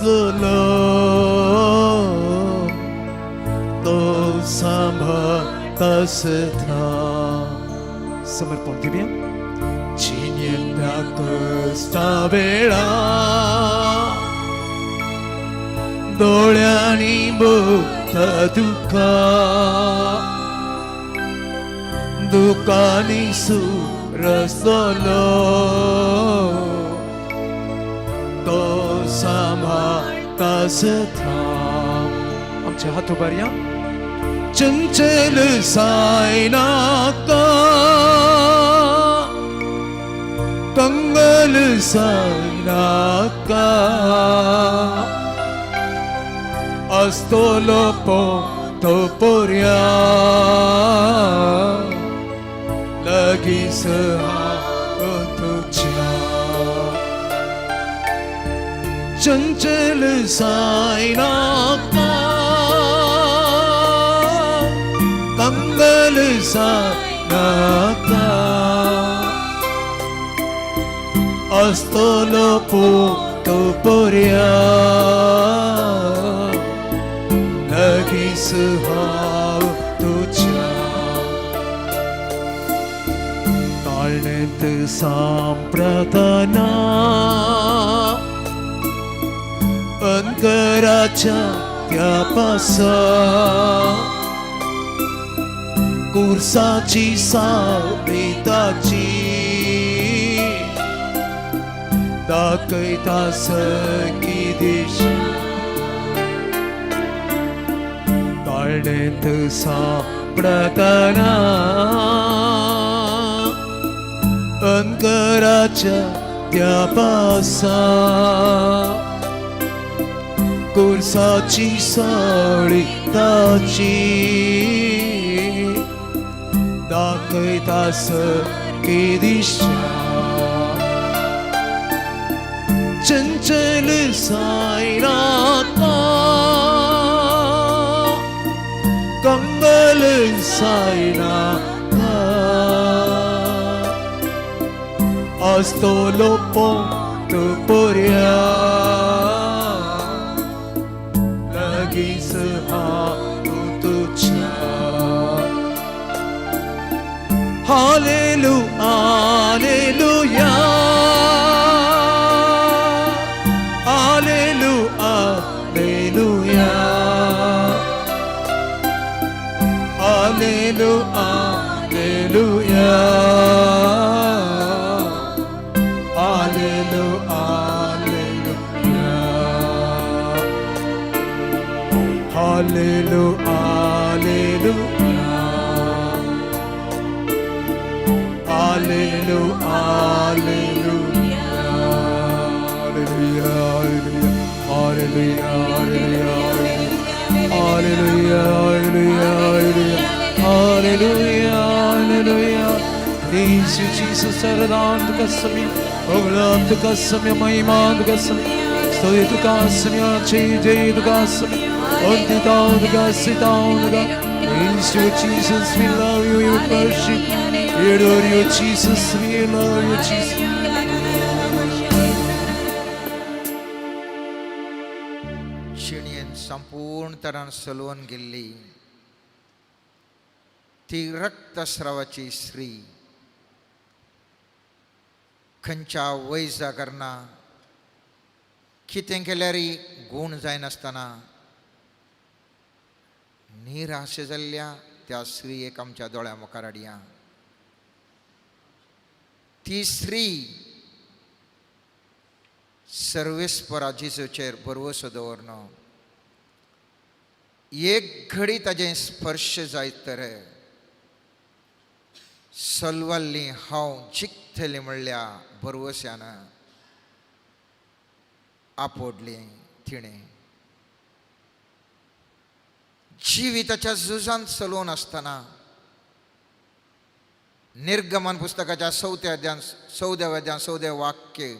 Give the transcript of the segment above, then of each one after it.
असलो तो सांभाळतास था. समर्पण देऊया. चिन्या कष्टा वेळा डोळ्यांनी बघता दुकानी सुरसलो तो सांभाळतास था. आमचे हात उभारूया. चंचल सायना का कंगल सायना का असतो लोपो तो पोर्या लगीच तुझ्या. चंचल सायना का कंगल सायना का असतो लोपो तो पोर्या लगीच तुझ्या. ताळणेत सांप्रतना अंतराच्या त्या पासा कुर्साची सावळीताची दाखयता सकी दिशा. ताळणेत सांप्रतना अंतराच्या त्या पासा कुर्साची सावळीताची दाखयता सकी दिशा. चंचल सायना का कंगल सायना का असतो लोपो तो पोर्या लगीच तुझ्या. Hallelu hallelujah hallelu hallelujah hallelu hallelujah hallelu hallelujah hallelu hallelujah hallelu hallelujah hallelujah hallelujah hallelujah hallelujah. Praise you, Jesus. Saradhan tuka samya, Bhagwan tuka samya, Mahima tuka samya, Stoy tuka samya, Jai tuka samya, Ondita tuka sita tuka. Praise you, Jesus. We love you, we worship you, we adore you, Jesus. We love you, Jesus. शिणयेन संपूर्ण तरान सलवून गेल्ली ती रक्तस्रावाची स्त्री खंयच्या वय जागरना कितें केल्यारय गुण जायनासतना निराशे जाल्ल्या त्या स्त्रियेक आमच्या दोळ्या मुखार हाडया. ती स्त्री सर्वेस्परा जेजूचेर भरवसो दवरना. एक घडी ताजें स्पर्श जायत तर सलवाल्ली हांव जिखतलें म्हणल्या भरवस्यान आपडली तिणें. जिविताच्या झुजांत चलोवन आसतना निर्गमन पुस्तकाच्या 4व्या अध्यायान 14वें वाक्य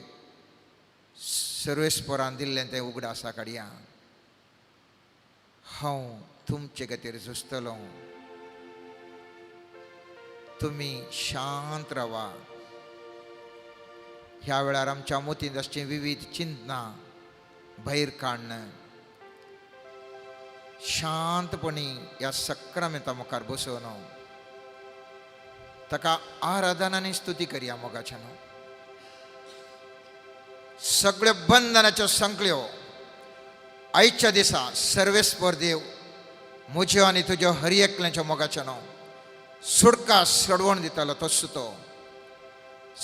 सर्वेस्परान दिल्लें तें उगडासा काडया. हांव तुमचे खातीर झुजतलों, तुमी शांत रावा. ह्या वेळार आमच्या मोतीन असचीं विविध चिंतनां बाहेर काढणं, शांतपणी या सक्रामेता मुखार बसोवन ताका आराधना आनी स्तुती करया मोगाच्यान. सगळ्या बंधनाच्यो संकळ्यो आयच्या दिसा सर्वेस्पर देव म्हज्यो आनी तुज्यो हर एकल्याच्या मोगाच्यान सुडका सडवण दितालो तसो तो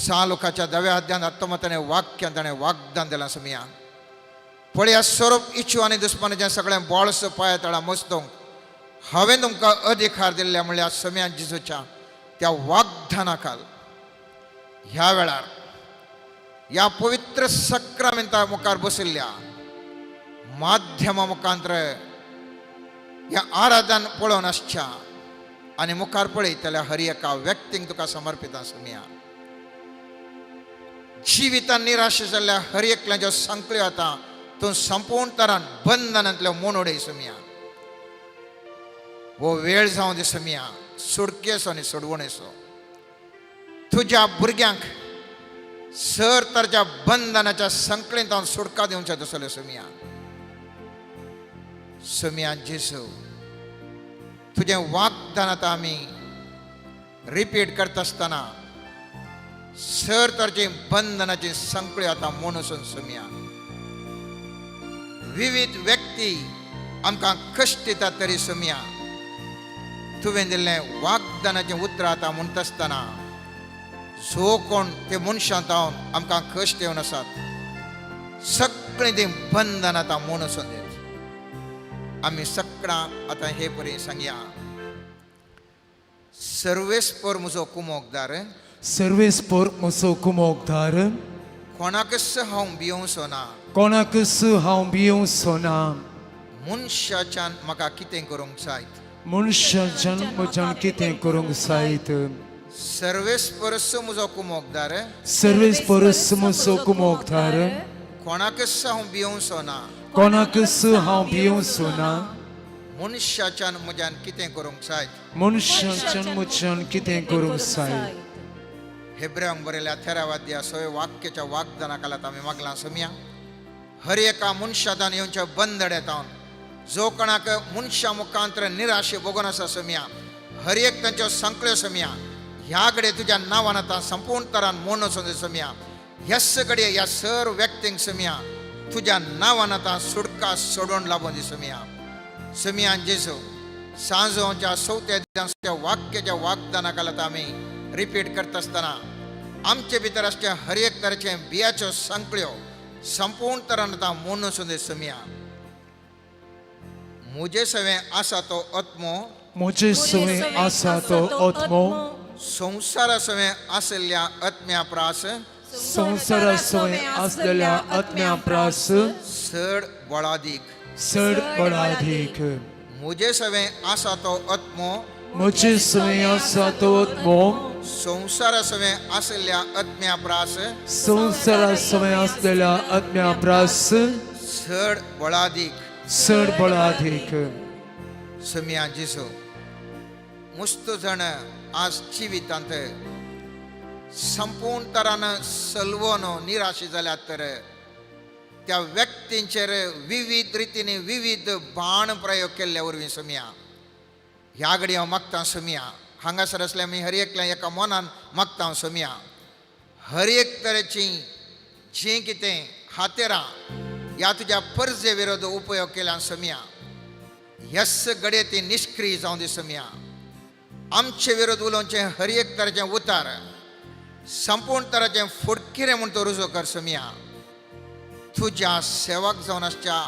सालुकाच्या 9व्या अध्यायात 19 वाक्यान ताणें वाग्दान दिलां. समया पळया, स्वरूप इच्छू आनी दुस्मानाचें सगळें बोळस पांया तळा मस्तोंक हांवें तुमकां अधिकार दिल्ल्या म्हणल्यार समया जेजूच्या त्या वाग्दानाखाल ह्या वेळार ह्या पवित्र सक्रामेंता मुखार बशिल्ल्या माध्यमा मुखांतर ह्या आराधन पळोवन आसच्या आनी मुखार पळयतल्या हर एका व्यक्तीक तुका समर्पित समया. जिवितान निराश जाल्ल्या हर एकल्याच्यो संकळ्यो आतां तूं संपूर्ण तरान बंधनांतल्यो मोड उडय समया. वो वेळ जावं दी समया, सुडकेसो आनी सोडवणेसो तुज्या भुरग्यांक सर तरच्या बंधनाच्या संकळेंत हांव सुटका दिवचें तसले समया. समया जेजू, तुजें वाग्दान आतां आमी रिपीट करता आसतना सर तरची बंधनाची संकळी आतां मोडून समया. विविध व्यक्ती आमकां कश्ट दितात तरी समया तुवें दिल्लें वाग्दानाचें उतर आतां म्हणटा आसतना जो कोण ते मनशांत आमकां कश्ट येवन आसात सगळें तें बंधन आतां मोडून देत. आमी सगळां आतां हे परी सांगया. सर्वेस्पर म्हजो कुमोकदार, सर्वेस्पर म्हजो कुमोकदार, कोणाकच हांव भियोवचो ना, कोणाकच हांव भियोवचो ना. मनशाच्यान म्हाका कितें करूंक जाय, मनशाच्यान म्हज्यान कितें करूंक जायत. सर्वेस्परस म्हजो कुमोकदार, सर्वेस्परस म्हजो कुमोकदार, कोणाकच हांव भियोवचो ना, कोणाकच हांव भियोवचो ना. मनशाच्यान म्हज्यान कितें करूंक जाय, मनशाच्यान म्हज्यान कितें करूंक जाय. हेब्रेयांक बरयल्या 13व्या अध्याया 6व्या वाक्याच्या वाग्दानाखाल आमी मागलां समया. हर एका मनशादान येवच्या बंदड येता जो कोणाक मनशा मुखांतर निराशे बघून आसा समया, हर एक तांच्यो संकळ्यो समया ह्या घडये तुज्या नांवान आतां संपूर्ण तरान मोडून वचूं समया. ह्याच घडये ह्या सर व्यक्तींक समया तुज्या नांवान आतां सुटका सोडून लाभूं दी समया. समया जेजू, सांजोच्या 4थ्या दिसाच्या वाक्याच्या वाग्दानाखाल आतां आमी रिपीट करता आसतना आमचे भितर आसच्या हर एक तरेचे बियाच्यो संकळ्यो संपूर्ण तरान आतां मोडून वचूं दी समया. म्हजे सवें आसा तो आत्मो, म्हजे सवें आसा तो आत्मो, संवसारा सवें आशिल्ल्या आत्म्या प्रास, संवसारा सवें आसलेल्या आत्म्या प्रास चड बळादीक. चड बळादीक. म्हजे सवें आसा तो आत्मो, म्हजे सवें आसा तो आत्मो, संवसारा सवें आशिल्ल्या आत्म्या प्रास, संवसारा सवें आसलेल्या आत्म्या प्रास चड बळादीक. चड बळादीक. समया जेजू, मुस्त जण आज जिवितांत संपूर्ण तरान सलवून निराशी जाल्यात तर त्या व्यक्तींचेर विविध रितीने विविध बाण प्रयोग केल्ल्या वरवीं समया ह्या घडी हांव मागता समया. हांगासर आसल्या आमी हर एकल्या एका मनान मागता हांव समया. हर एक तरेची जें कितें हातेरां ह्या तुज्या परजे विरोध उपयोग केल्यान समया ह्याच घडये ती निष्क्रीय जावं दी समया. आमचे विरोध उलोवचें हर एक तरेचें उतार संपूर्ण तराचें फुडकिरें म्हूण तो रुजू कर समया. तुज्या सेवक जावन आसच्या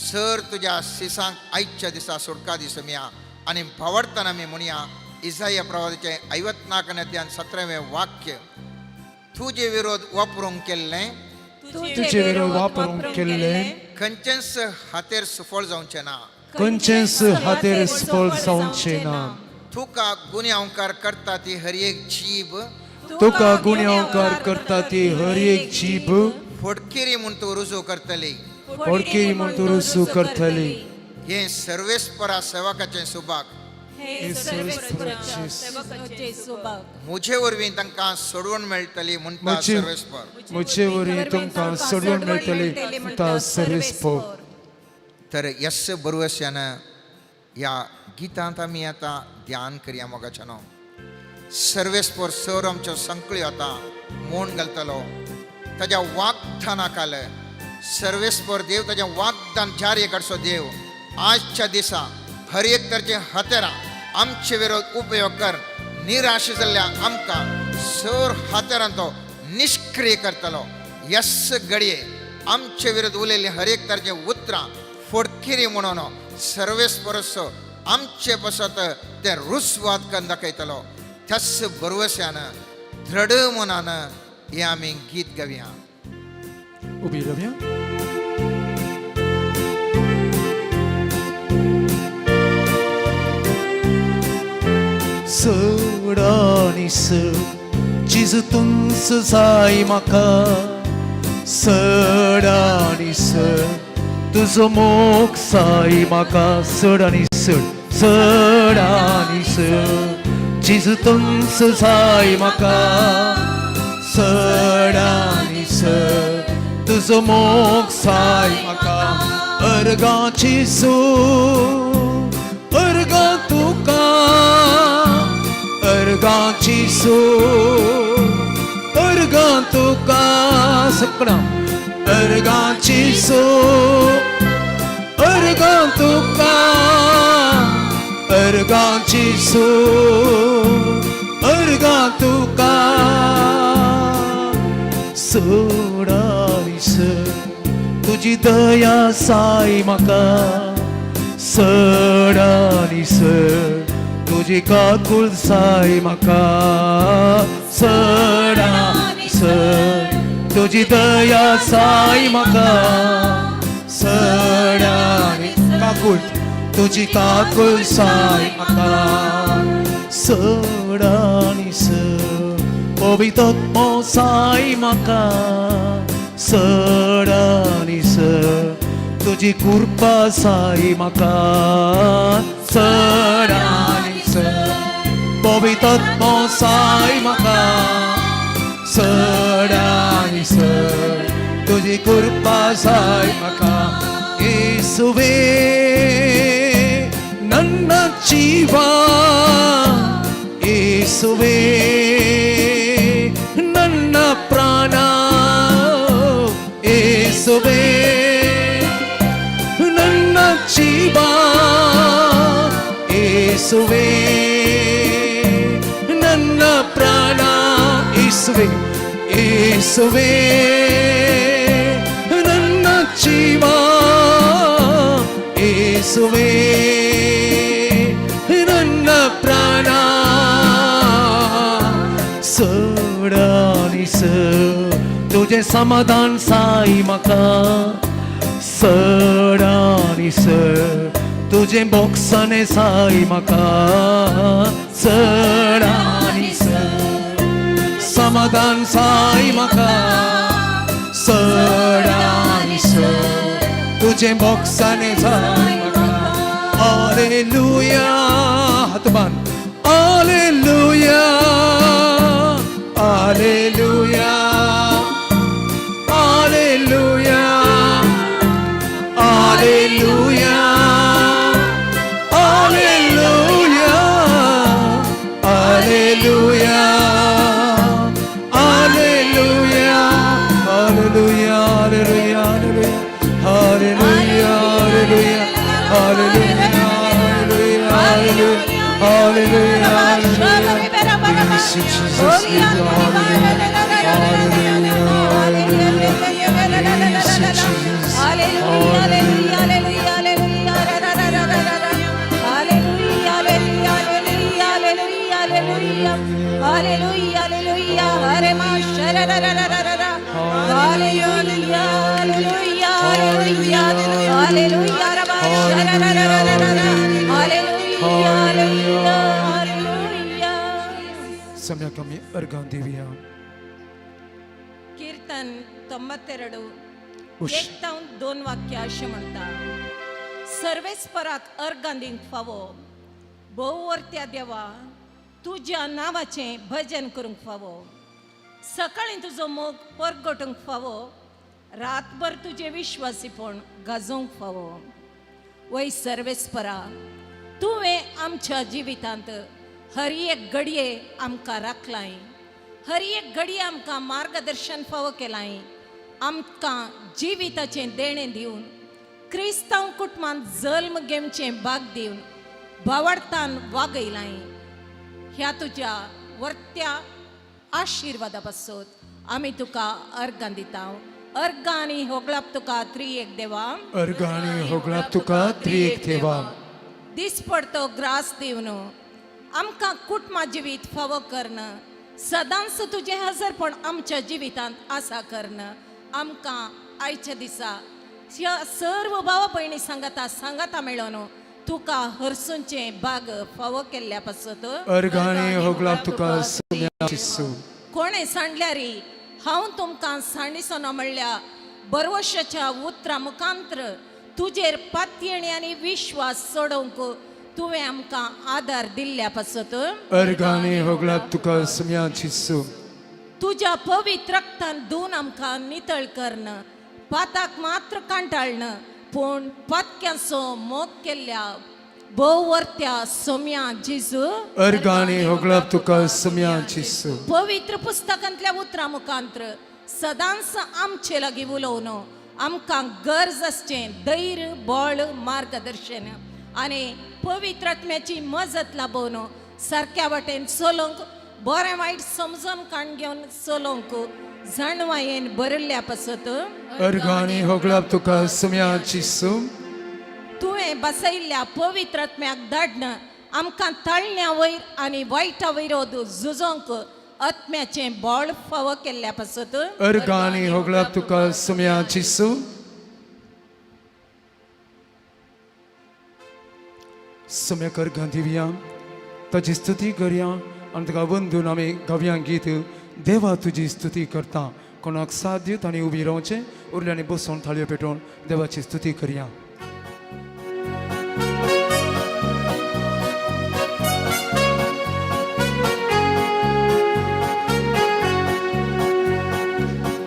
सर तुज्या सिसांक आयच्या दिसा सुटका दी समया. आनी भावडताना आमी म्हणया इसाया प्रवादीचें 54 अध्याय 17वें वाक्य, तुजे विरोध वापरूंक केल्लें, तुजे विरोध वापरूंक केल्लें खंयचेंच हातेर सुफळ जावचें ना, खंयचेंच हातेर सफळ जावचें ना. तुका गुन्यांवकार करता ती हर एक जीब, तुका गुन्यांवकार करता ती हर एक जीब फडकिरी म्हूण तूं रुजू करतली. फडकी म्हूण तूं रुजू करतली. हे सर्वेस्परा सेवकाचें सुभाग हे सर्वेस्पराच्या सेवकाचे सुभाग मुझे वरवीं तांकां सोडवण मेळटली म्हणटा मुझे- सर्वेस्पर. मुझे वरी तुमकां सोडवण मेळटली म्हणटा सर्वेस्पर. तर यस भरवश्यानं या गितांत आमी आतां ध्यान करया मोगाच्यानो. सर्वेस्पर सर आमच्यो संकळी आतां मोन घालतलो ताज्या वाग्दानाकाल. सर्वेस्पर देव ताजें वाग्दान जारी करचो देव आजच्या दिसा हर एक तरेचे हत्यारां आमचे विरोध उपयोग कर. निराश जाल्ल्या आमकां सर हातेरांचो निष्क्रिय करतलो. यस घडये आमचे विरोध उलयल्ली हर एक तरेचे उतरां फोडकिरी म्हणून सर्वेस्परस आमचे पसत ते रुस्वाद करून दाखयतलो. त्याच भरवश्यान दृढ मनान हे आमी गीत गावया. उबी रावया. सड आनी सड जिजूतूंच जाय म्हाका. सड आनी सड तुजो मोग जाय म्हाका. सड आनी सड सड आनी सड जिजूतूंच जाय म्हाका. सड आनी सड तुजो मोग जाय म्हाका. अर्गाची सूर अर्गां तुका. अर्गाची सूर अर्गां तुका. सपना अर्गाची सूर अर्गां तुका. अर्गाची सूर अर्गां तुका. सड आनी सड तुजी दया जाय म्हाका. सड आनी सड तुजी काकूळ जाय म्हाका. सड आनी सड तुजी दया जाय म्हाका. सड आनी काकूळ तुजी काकूळ जाय म्हाका. सड आनी सड पवित्र आत्मा जाय म्हाका. सड आनी सड तुजी कृपा जाय म्हाका. सड आनी सड पवित्र आत्मा जाय म्हाका. सड आनी सड तुजी कृपा जाय म्हाका. येसुवे ನನ್ನ ಜೀವ. ಯೇಸುವೇ ನನ್ನ ಪ್ರಾಣ. ಯೇಸುವೇ ನನ್ನ ಜೀವ. ಯೇಸುವೇ ನನ್ನ ಪ್ರಾಣ. ಯೇಸುವೇ ಯೇಸುವೇ ನನ್ನ ಜೀವ. ಯೇಸುವೇ ನನ್ನ ಪ್ರಾಣ. सड आनी सड तुझे समाधान जाय म्हाका. सड आनी सड तुझे मोक्षाने जाय म्हाका. सड आनी सड समाधान जाय म्हाका. सड आनी सड तुझे मोक्षाने जाय म्हाका. हालेलुया. हात बांद. Hallelujah. Hallelujah. Hallelujah. Hallelujah. Hallelujah. Hallelujah. Hallelujah. Hallelujah. Hallelujah. Hallelujah. Hallelujah. Hallelujah. Hallelujah, hallelujah. Yes, Jesus, we hallelujah. Hallelujah, hallelujah. Yes, Jesus. ಸಮಯ ಕಮ್ಮಿ अर्गांदिव्या. कीर्तन 92 उश. 1-2 वाक्य असे म्हणतात. सर्वेस्पराक अर्गांदींक फावो भोवरत्या देवा तुझ्या नावाचे भजन करूंक फावो सकाळी तुजो मोग परगटूंक फावो रातभर तुझे विश्वासीपण गाजोवंक फावो वै सर्वेस्परा तुवें आमच्या जिवितांत हर एक घडये आमकां राखलाय हर एक घडये आमकां मार्गदर्शन फावो केलाय आमकां जिविताचें देणें दिवन क्रिस्तांव कुटुंबांत जल्म घेवचें भाग दिवन भावार्थान वागयलाय ह्या तुज्या वर्त्या आशिर्वादा पासत आमी तुका अर्गां दिता अर्गां आनी होगळाप तुका त्रिएक देवा अर्गाणी होगळाप तुका त्रिएक देवा दीस पडतो ग्रास दिवन आमकां कुटुंबा जिवीत फावो करन सदांच तुजें हजरपण आमच्या जिवितांत आसा करन आमकां आयच्या दिसा ह्या सर्व भावा भयणी सांगाता मेळोन तुका हरसूंचे भाग फावो केल्ल्या पासत अर्गाणी होगळाप तुका सम्या जिसू कोणे सांडल्यारी हांव तुमकां सांडिसोना म्हणल्या बरवशाच्या उतरां मुखांतर तुजेर पातयेणी आनी विश्वास सोडोवंक तुवें आमकां आदार दिल्ल्या पासत अर्गाणी होगळाप तुका सम्या जिसू तुज्या पवित्र रक्तान धुवन आमकां नितळ करन पाताक मात्र कांटाळन पूण पातक्याचो मोग केल्ल्या भोवरत्या सोम्या जेजू अर्गाणी होगळाप तुका सम्या जिसू पवित्र पुस्तकांतल्या उतरां मुखांतर सदांच आमचे लागीं उलोवन आमकां गरज आसचें धैर्य बळ मार्गदर्शन आनी पवित्र आत्म्याची मजत लाभोवन सारक्या वाटेन चलोवंक बरें वायट समजून काण घेवन चलोवंक जाणवायेन बरयल्ल्या पासत अर्गाणी होगळाप तुका सम्या जिसू तुवें बसयल्ल्या पवित्र आत्म्याक धाडन आमकां ताळण्या वयर आनी वायटा विरोध झुजोवंक आत्म्याचें बळ फावो केल्ल्या पासत अर्गाणी होगळाप तुका सम्या जिसू सम्यक अर्गां दिवया ताची स्तुती करया आनी ताका वंदून आमी गावया गीत देवा तुजी स्तुती करता कोणाक साथ दिवत आनी उबी रावचें उरल्यांनी बसून थाळयो पेटोवन देवाची स्तुती करया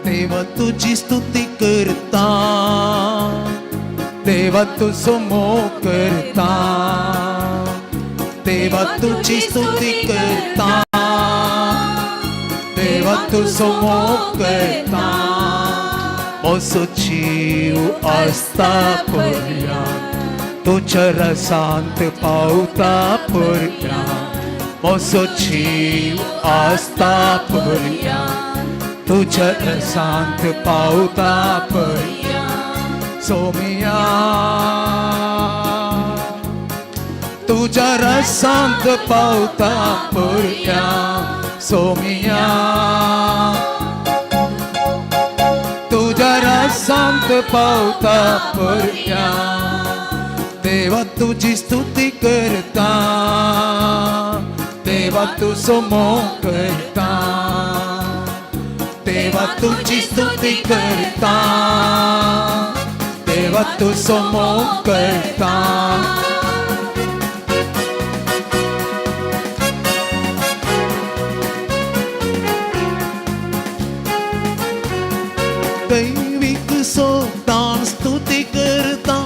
देवा तुझी स्तुती करता देवा तुझो मोग करता देवा तुझी स्तुती करता देवा तुझो मोग करता म्हजो जीव आसता पर्यंत तुझ्या रसांत पावता पर्यंत म्हजो जीव आसता पर्यंत तुझ्या रसांत पावता पर्यंत सोमिया तुझ्या रसांत पावता पर्यंत सोमिया तुझ्या रसांत पावता पर्यंत देवा तुझी स्तुती करता देवा तुझो मोग करता देवा तुझी स्तुती करता देवा तुझो मोग करता दैविक सोदान स्तुती करता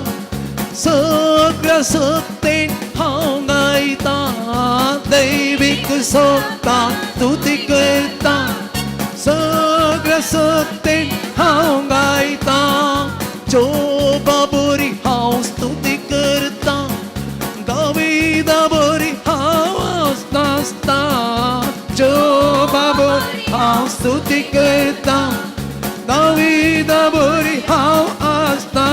सगळ्या सत्तेन हांव गायता दैविक सोदान स्तुती करता सगळ्या सत्तेन हांव गायता जोबा बरी हांव स्तुती करता दाविदा बरी हांव आसता जोबा बरी हांव स्तुती करता दाविदा बरी हांव आसता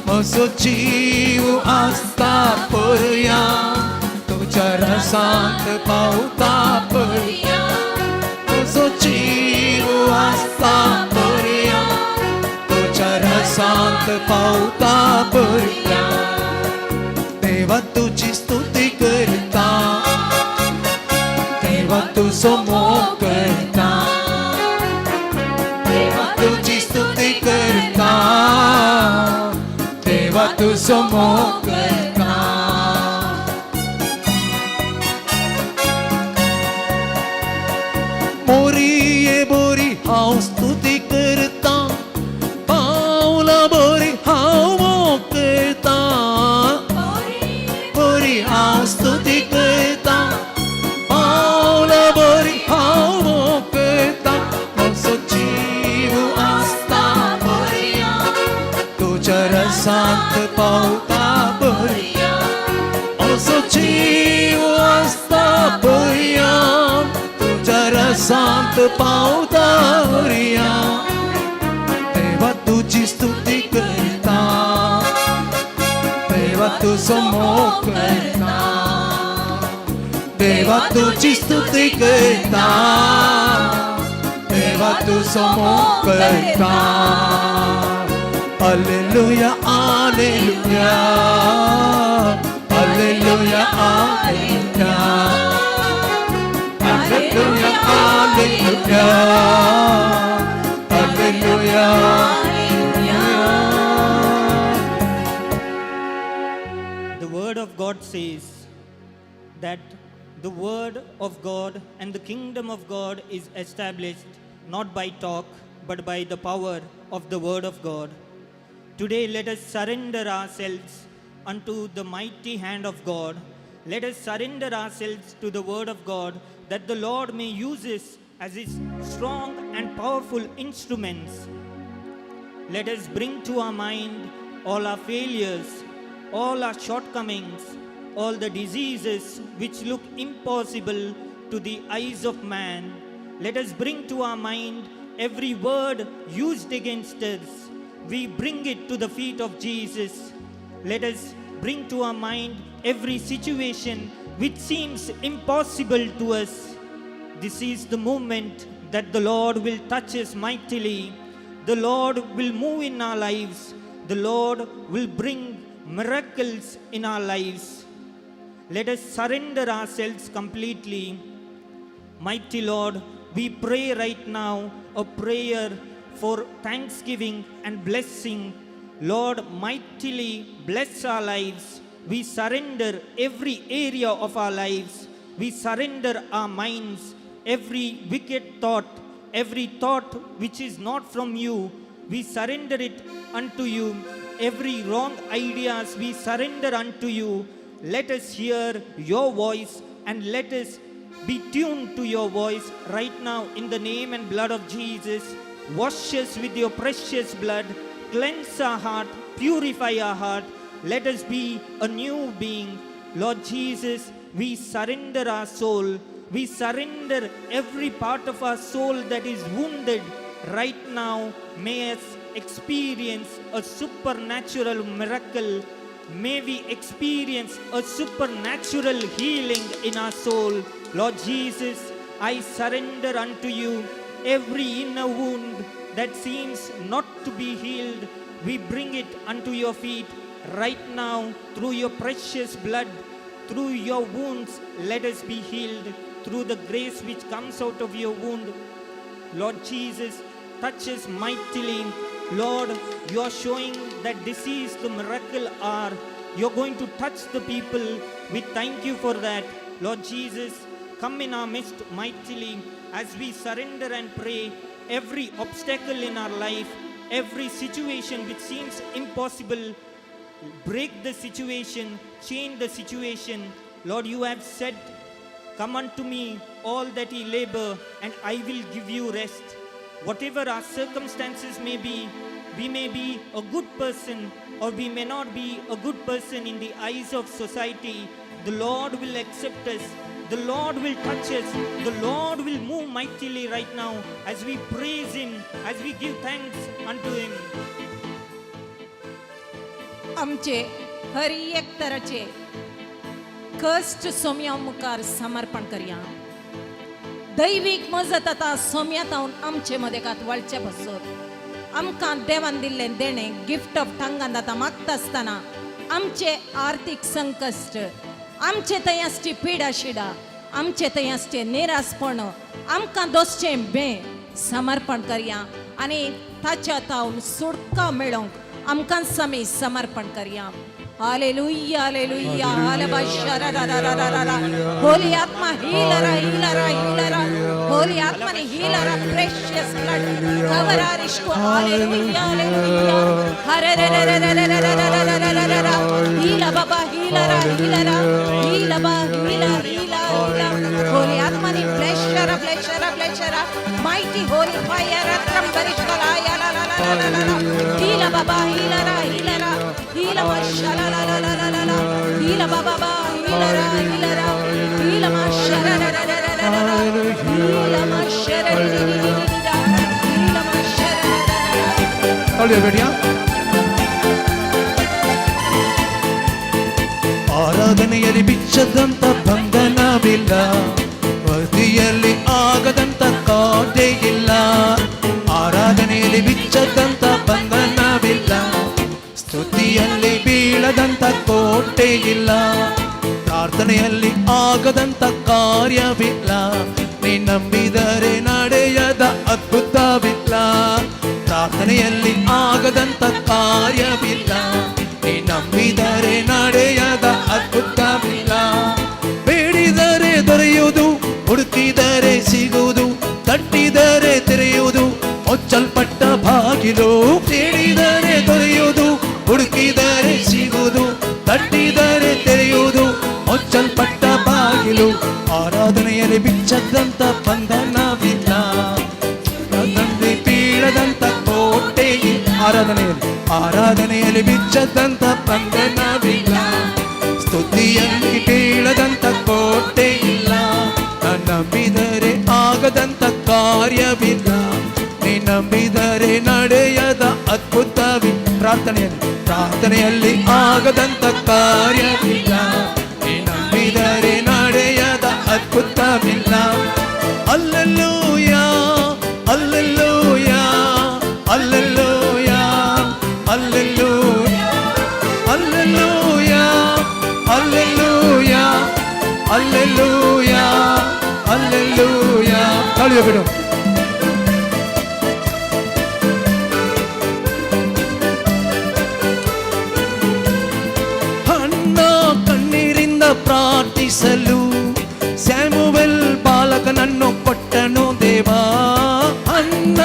म्हजो जीव आसता पर्यंत तुज्या रसांत पावता पर्यंत म्हजो जीव आसता पर्यंत तुज्या रसांत पावता पर्यंत देवा तुजी स्तुती करता देवा तुजो मोग करता तुझी स्तुती करता देवा तुझो मोग करता रसांत पावता बऱ्या असो जीव आसता बऱ्या तुझ्या रसांत पावता बऱ्या देवा तुझी स्तुती करता देवा तुझो मोग करता देवा तुझी स्तुती करता देवा तुझो मोग करता Alleluia, alleluia, alleluia, alleluia, alleluia, alleluia, alleluia, alleluia. The word of God says that the word of God and the kingdom of God is established not by talk but by the power of the word of God. Today let us surrender ourselves unto the mighty hand of God. Let us surrender ourselves to the word of God that the Lord may use us as his strong and powerful instruments. Let us bring to our mind all our failures, all our shortcomings, all the diseases which look impossible to the eyes of man. Let us bring to our mind every word used against us. We bring it to the feet of Jesus. Let us bring to our mind every situation which seems impossible to us. This is the moment that the Lord will touch us mightily. The Lord will move in our lives. The Lord will bring miracles in our lives. Let us surrender ourselves completely. Mighty Lord, we pray right now a prayer for thanksgiving and blessing. Lord, mightily bless our lives. We surrender every area of our lives. We surrender our minds, every wicked thought, every thought which is not from you, we surrender it unto you. Every wrong ideas we surrender unto you. Let us hear your voice and let us be tuned to your voice right now in the name and blood of Jesus. Wash us with your precious blood. Cleanse our heart. Purify our heart. Let us be a new being. Lord Jesus, we surrender our soul. We surrender every part of our soul that is wounded. Right now, may us experience a supernatural miracle. May we experience a supernatural healing in our soul. Lord Jesus, I surrender unto you every inner wound that seems not to be healed. We bring it unto your feet right now through your precious blood. Through your wounds, let us be healed. Through the grace which comes out of your wound, Lord Jesus, touch us mightily. Lord, you are showing that this is the miracle hour. You're going to touch the people. We thank you for that. Lord Jesus, come in our midst mightily as we surrender and pray. Every obstacle in our life, every situation which seems impossible, break the situation, change the situation. Lord, you have said, come unto me, all that ye labor, and I will give you rest. Whatever our circumstances may be, we may be a good person or we may not be a good person in the eyes of society. The Lord will accept us. The Lord will touch us. The Lord will move mightily right now as we praise Him, as we give thanks unto Him. आमचे हर एक तराचे कष्ट सोम्या मुखार समर्पण करया. दैवीक मजत आता सोम्यात आमचे मदेकात वळचे बसत आमकां देवान दिल्लें देणें गिफ्ट ऑफ टंगान आतां मागता आसतना आमचे आर्थीक संकश्ट, आमचे थंय आसची पिडा शिडा, आमचे थंय आसचे निरासपण आमकां दोसचें बें समर्पण करया आनी ताच्या तावन सुटका मेळोवंक आमकां समी समर्पण करया. Hallelujah hallelujah hallelujah. होली आत्मा हीलरा हीलरा हीलरा. होली आत्मा ने हीलरा प्रेशियस ब्लड कवर आवर इश्को. Hallelujah hallelujah. हरे रे रे रे रे रे रे रे रे रे. हीला बाबा हीलरा हीलरा. हीला बा हीला हीला हीला. होली आत्मा ने pressure pressure pressure Shara, mighty holy fire, Atram Barishkala, Yala, la, la, la, la, la, la. Hila Baba, Hilara, Hilara, Hila Mashala, la, la, la, la, la, la. Hila Baba, Hilara, Hilara, Hila Mashara, la, la, la, la, la, la. Hila Mashara, la, la, la, la, la. Hila Mashara, la, la, la, la. All you ready? ಆರಾಧನೆಯಲ್ಲಿ ಬಿಚ್ಚದಂತ ಬಂಧನವಿಲ್ಲ, ವೃದ್ಧಿಯಲ್ಲಿ ಆಗದಂತ Kaate ಇಲ್ಲ. ಆರಾಧನೆಯಲ್ಲಿ ಬಿಚ್ಚದಂತ ಬಂಧನವಿಲ್ಲ, ಸ್ತುತಿಯಲ್ಲಿ ಬೀಳದಂತ ಕೋಟೆ ಇಲ್ಲ. ಪ್ರಾರ್ಥನೆಯಲ್ಲಿ ಆಗದಂತ ಕಾರ್ಯವಿಲ್ಲ, ನೀ ನಂಬಿದರೆ ನಡೆಯದ ಅದ್ಭುತವಿಲ್ಲ. ಪ್ರಾರ್ಥನೆಯಲ್ಲಿ ಆಗದಂತ ಕಾರ್ಯವಿಲ್ಲ, ನೀ ನಂಬಿದರೆ ನಡೆಯದ ಅದ್ಭುತವಿಲ್ಲ. ಬೇಡಿದರೆ ದೊರೆಯುವುದು, ಹುಡುಕಿದರೆ ಸಿಗುವುದು, ತಟ್ಟಿದರೆ ತೆರೆಯುವುದು, ಮುಚ್ಚಲ್ಪಟ್ಟ ಬಾಗಿಲು. ಬೇಡಿದರೆ ದೊರೆಯುವುದು, ಹುಡುಕಿದರೆ ಸಿಗುವುದು, ತಟ್ಟಿದರೆ ತೆರೆಯುವುದು, ಮುಚ್ಚಲ್ಪಟ್ಟ ಬಾಗಿಲು. ಆರಾಧನೆಯಲ್ಲಿ ಬಿಚ್ಚದಂತ ಬಂಧನವಿಲ್ಲ, ನಂಬಿ ಬೀಳದಂತ ಕೋಟೆ ಇಲ್ಲ. ಆರಾಧನೆಯಲ್ಲಿ ಬಿಚ್ಚದಂತ ಬಂಧನವಿಲ್ಲ, ಸ್ತುತಿಯಲ್ಲಿ ಬೀಳದಂತ ಕೋಟೆ ಇಲ್ಲ. ನಂಬಿದರೆ ಆಗದಂತ ಕಾರ್ಯವಿಲ್ಲ, ನೀ ನಂಬಿದರೆ ನಡೆಯದ ಅದ್ಭುತವಿಲ್ಲ. ಪ್ರಾರ್ಥನೆಯಲ್ಲಿ ಆಗದಂತ ಕಾರ್ಯವಿಲ್ಲ, ನೀ ನಂಬಿದರೆ ನಡೆಯದ ಅದ್ಭುತವಿಲ್ಲ. Alleluia, alleluia, alleluia, alleluia, alleluia, alleluia, alleluia, alleluia. ತಾಳಿಯ ಬಿಡು. ಹಣ್ಣ ಕಣ್ಣೀರಿಂದ ಪ್ರಾರ್ಥಿಸಲು ಸ್ಯಾಮುವೆಲ್ ಬಾಲಕನನ್ನು ಕೊಟ್ಟನು ದೇವಾ. ಅಣ್ಣ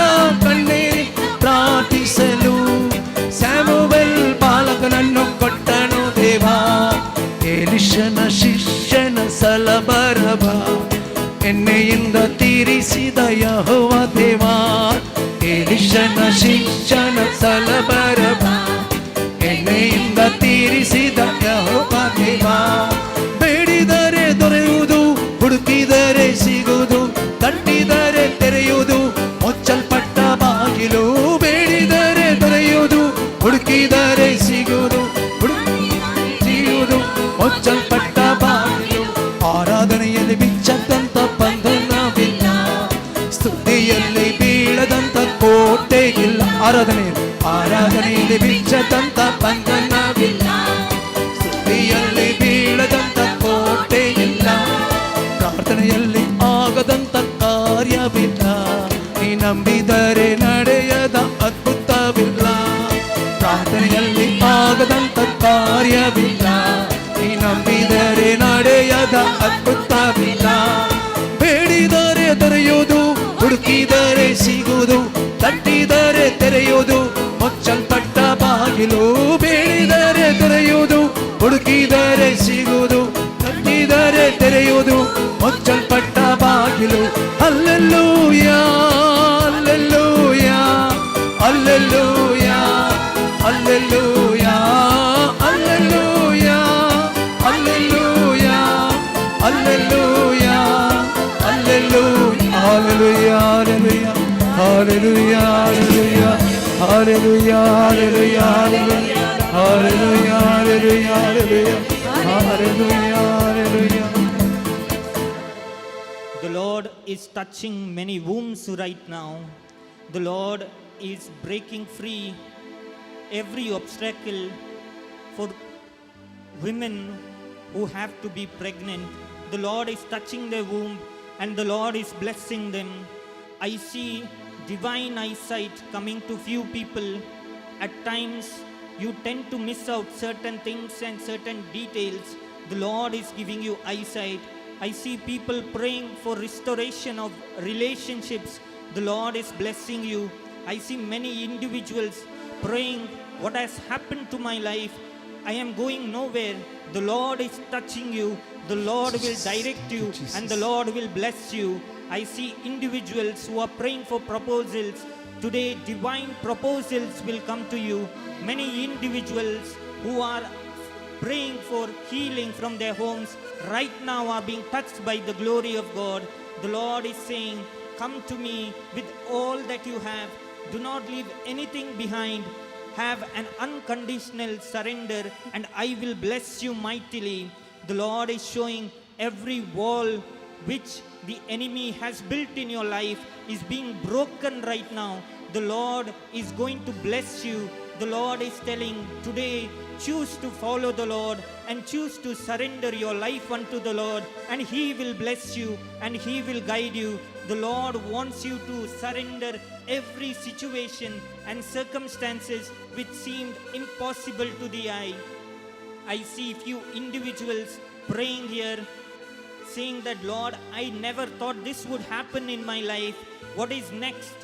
ಕಣ್ಣೀರಿ ಪ್ರಾರ್ಥಿಸಲು ಸ್ಯಾಮುವೆಲ್ ಬಾಲಕನನ್ನು ಕೊಟ್ಟನು ದೇವಾ. ಎಲಿಷನ ಶಿಷ್ಯನ ಸಲಬರಬ ಎಣ್ಣೆಯಿಂದ ತೀರಿಸಿದ ಯೆಹೋವ ದೇವಾ. ಎಲಿಷನ ಶಿಷ್ಯನ ಸಲಬರಬ ಎಣ್ಣೆಯಿಂದ ತೀರಿಸಿದ ಯೆಹೋವ ದೇವಾ. ಬೇಡಿದರೆ ದೊರೆಯುವುದು, ಹುಡುಕಿದರೆ ಸಿಗುವುದು, ತಟ್ಟಿದರೆ ತೆರೆಯುವುದು, ಮುಚ್ಚಲ್ಪಟ್ಟ ಬಾಗಿಲು. ಬೇಡಿದರೆ ದೊರೆಯುವುದು, ಹುಡುಕಿದರೆ ಸಿಗುವುದು, ಸಿಗುವುದು, ಮುಚ್ಚಲ್ಪಟ್ಟ ಬಾಗಿಲು. ಆರಾಧನೆಯಲ್ಲಿ ಬಿಚ್ಚದಂತ ಬಂಧನವಿಲ್ಲ, ಸ್ತುತಿಯಲ್ಲಿ ಬೀಳದಂತ ಕೋಟೆ ಇಲ್ಲ. ಆರಾಧನೆಯಲ್ಲಿ ಬಿಚ್ಚದಂತ ಬಂಧನವಿಲ್ಲ, ಸ್ತುತಿಯಲ್ಲಿ ಬೀಳದಂತ ಕೋಟೆ ಇಲ್ಲ. ಪ್ರಾರ್ಥನೆಯಲ್ಲಿ ಆಗದಂತ ಕಾರ್ಯವಿಲ್ಲ, ನೀ ನಂಬಿದರೆ ನಡೆಯದ ಅದ್ಭುತವಿಲ್ಲ. ಪ್ರಾರ್ಥನೆಯಲ್ಲಿ ಆಗದಂತ ಕಾರ್ಯವಿಲ್ಲ, ನೀ ನಂಬಿದರೆ ನಡೆಯದ ಅದ್ಭುತವಿಲ್ಲ. ಬೇಡಿದರೆ ದೊರೆಯುವುದು, ಹುಡುಕಿದರೆ ಸಿಗುವುದು, ತಟ್ಟಿದರೆ ತೆರೆಯುವುದು, ಮುಚ್ಚಲ್ಪಟ್ಟ ಬಾಗಿಲು. ಬೇಡಿದರೆ ದೊರೆಯುವುದು, ಹುಡುಕಿದರೆ ಸಿಗುವುದು, ತಟ್ಟಿದರೆ ತೆರೆಯುವುದು, ಮುಚ್ಚಲ್ಪಟ್ಟ ಬಾಗಿಲು. Hallelujah, alleluia, alleluia, alleluia, alleluia, alleluia, alleluia, hallelujah. Hallelujah, hallelujah, hallelujah, hallelujah, hallelujah, hallelujah, hallelujah, hallelujah, hallelujah, hallelujah. The Lord is touching many wombs right now. The Lord is breaking free every obstacle for women who have to be pregnant. The Lord is touching their womb and the Lord is blessing them. I see divine eyesight coming to few people. At times you tend to miss out certain things and certain details. The Lord is giving you eyesight. I see people praying for restoration of relationships. The Lord is blessing you. I see many individuals praying, what has happened to my life? I am going nowhere. The Lord is touching you. The Lord will direct you and the Lord will bless you. I see individuals who are praying for proposals. Today, divine proposals will come to you. Many individuals who are praying for healing from their homes right now are being touched by the glory of God. The Lord is saying, come to me with all that you have. Do not leave anything behind. Have an unconditional surrender and I will bless you mightily. The Lord is showing every wall which the enemy has built in your life is being broken right now. The Lord is going to bless you. The Lord is telling today, choose to follow the Lord and choose to surrender your life unto the Lord, and He will bless you and He will guide you. The Lord wants you to surrender every situation and circumstances which seemed impossible to the eye. I see few individuals praying here, saying that, Lord, I never thought this would happen in my life. What is next?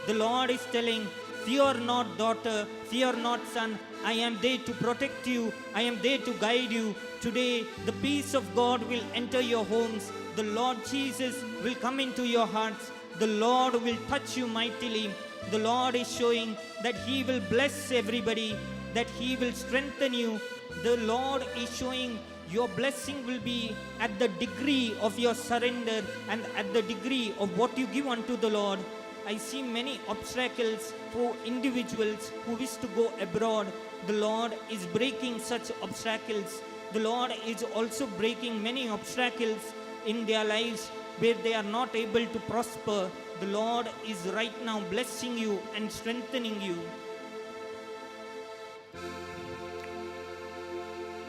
The Lord is telling, fear not, daughter, fear not, son. I am there to protect you. I am there to guide you. Today, the peace of God will enter your homes. The Lord Jesus will come into your hearts. The Lord will touch you mightily. The Lord is showing that He will bless everybody, that He will strengthen you. The Lord is showing your blessing will be at the degree of your surrender and at the degree of what you give unto the Lord. I see many obstacles for individuals who wish to go abroad. The Lord is breaking such obstacles. The Lord is also breaking many obstacles in their lives where they are not able to prosper. The Lord is right now blessing you and strengthening you.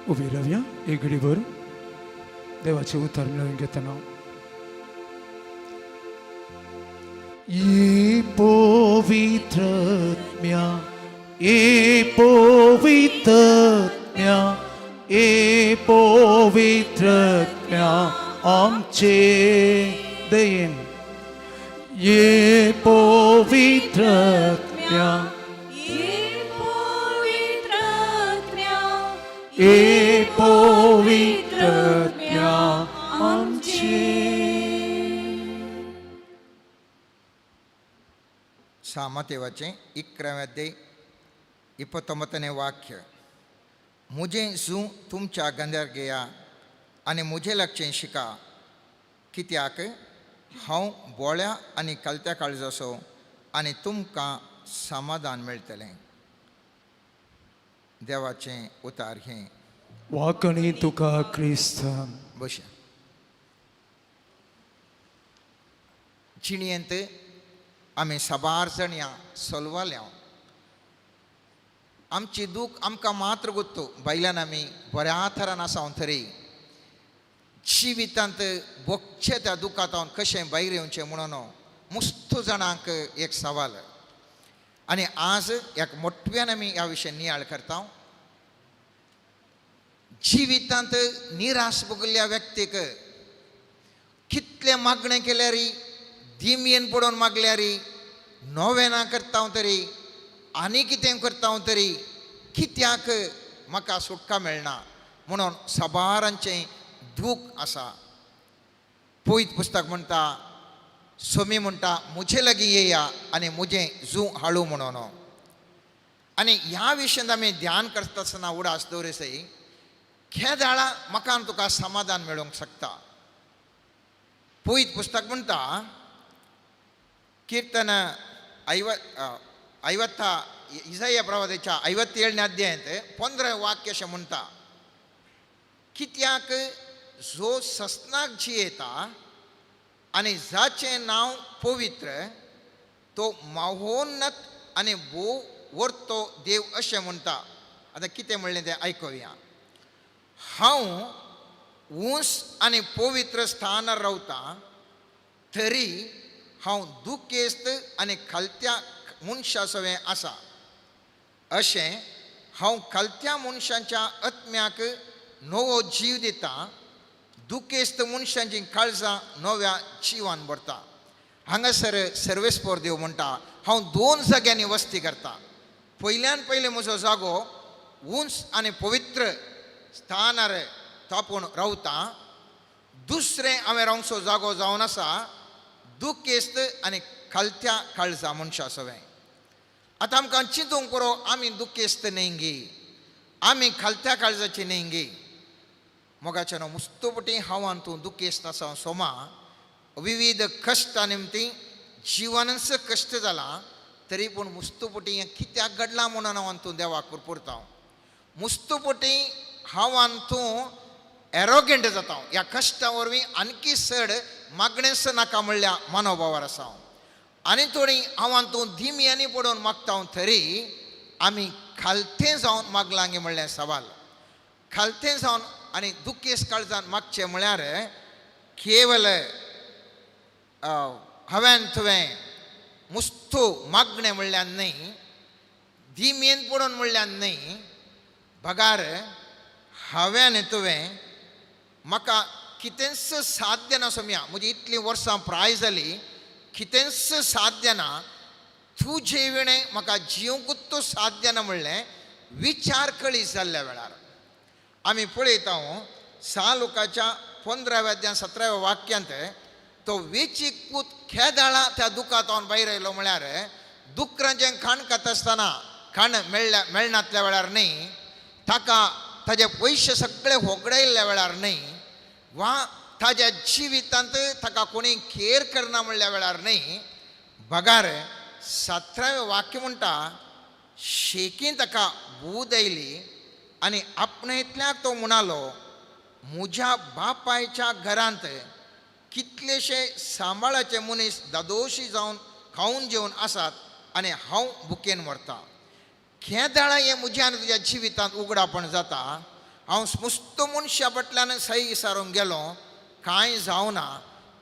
उभी राहूया एक घडीभर देवाचे उतार मिळवून घेताना. ये पवित्रत्म्या, ये पवित्रत्म्या, ये पवित्रत्म्या आमचे देन. ये पवित्रत्म्या, ये पवित्रत्म्या आमचे. ಸಾಮತೆವಚೆ 11ನೇ ಅಧ್ಯಾಯ 29ನೇ वाक्य. मुझे जू तुमच्या गंधर गेया आणि मुझे लक्षें शिका, कित्याक हांव बोळ्या आनी कलत्या काळजाचो आनी तुमकां समाधान मेळटलें. देवाचें उतार हें. वाकणी तुका क्रिस्त. बशा जिणयेंत आमी साबार जण या सोलवाल्या. आमची दूख आमकां मात्र गोत्तो. बायल्यान आमी बऱ्या तरान आसात तरी जिवितांत भोगचे त्या दुखांतावन कशें भायर येवचें म्हणून मुस्त जाणांक एक सवाल. आनी आज एक मोठ्यान आमी ह्या विशयान नियाळ करता. जिवितांत निराश भोगिल्ल्या व्यक्तीक कितले मागणें केल्यारी, दिमयेन पडोवन मागल्यारी, नोवेना करता तरी आनी कितें करता तरी कित्याक म्हाका सुटका मेळना म्हणून साबारांचें दूख आसा. पवित्र पुस्तक म्हणटा, सोमी म्हणटा, मुझे लागीं येया आनी मुझे जू हाडू म्हणून. आनी ह्या विशयान आमी ध्यान करता आसतना उडास दवरसय हे दाळा म्हाका तुका समाधान मेळूंक शकता. पवित्र पुस्तक म्हणटा, कीर्तन 50 इसाया प्रवादीच्या 57ನೇ अध्यायात 15 वाक्य अशें म्हणटा, कित्याक जो ससनाक जियेता आनी जाचें नांव पवित्र तो महोन्नत आनी भोव वर्तो देव अशें म्हणटा. आतां कितें म्हणलें तें आयकुया. हांव उंच आनी पवित्र स्थानार रावता, तरी हांव दुखेस्त आनी खालत्या मनशासवें आसा. अशें हांव खालत्या मनशांच्या आत्म्याक नवो जीव दिता, दुखेस्त मनशांची काळजां नव्या जिवान भरता. हांगासर सर्वेस्पोर देव म्हणटा, हांव 2 जाग्यांनी वस्ती करता. पयल्यान पयलें म्हजो जागो उंच आनी पवित्र स्थानार तापून रावता. दुसरें हांवें रावंचो जागो जावन आसा दुखेस्त आनी खालत्या काळजा मनशां सवय आतां आमकां चिंतूंक पुरो आमी दुखेस्त नेंगी आमी खालत्या काळजाची नेंगी मोगाच्या न्हू मुस्तुपटी हांवान तूं दुखेस्त आसा सोमा विविध कश्टा निमती जिवनच कश्ट जाला तरी पूण मुस्तुपटी हें कित्याक घडलां म्हणून हांव तूं देवाक पुरपुरता मुस्तुपटी हांवान तूं एरोगेंट जाता ह्या कश्टा वरवीं आनकी चड मागणेच नाका म्हणल्या मनोभावार आसा आनी थोडी हांवान तूं धिम्यांनी पडोवन मागता तरी आमी खालतें जावन मागलांगे म्हणलें सवाल खालतें जावन आनी दुखेस्त काळजान मागचें म्हळ्यार केवल हांवें तुवें मुस्तू मागणें म्हणल्यान न्ही धिमेन पडोवन म्हणल्यान न्ही बगार हांवें तुवें म्हाका कितेंच साध्य ना सोम्या म्हजी इतलीं वर्सां प्राय जाली कितेंच साध्य ना तुजे विणें म्हाका जिवंकूच साध्य ना म्हणलें विचार कळीस जाल्ल्या वेळार आमी पळयता सालुकाच्या 15व्या अध्याय 17व्या वाक्यांत तो वेचीकूत खेदाळा त्या दुखांत हांव भायर आयलो म्हळ्यार दुकरांचें खाण खाता आसतना खाण मेळनातल्या वेळार न्ही ताका ताजे पयशे सगळे होगडायल्ल्या वेळार न्ही वा ताज्या जिवितांत ताका कोणी केर करना म्हणल्या वेळार न्ही बगार 17वें वाक्य म्हणटा शेकी ताका बूद आयली आनी आपणेंतल्याक तो म्हणालो म्हज्या बापायच्या घरांत कितलेशे सांबाळाचे मनीस दादोशी जावन खावन जेवन आसात आनी हांव भुकेन मरता खेदाळा हें म्हज्यान तुज्या जिवितांत उगडापण जाता हांव मुस्तो मनशा फाटल्यान सही विचारूंक गेलो कांय जावना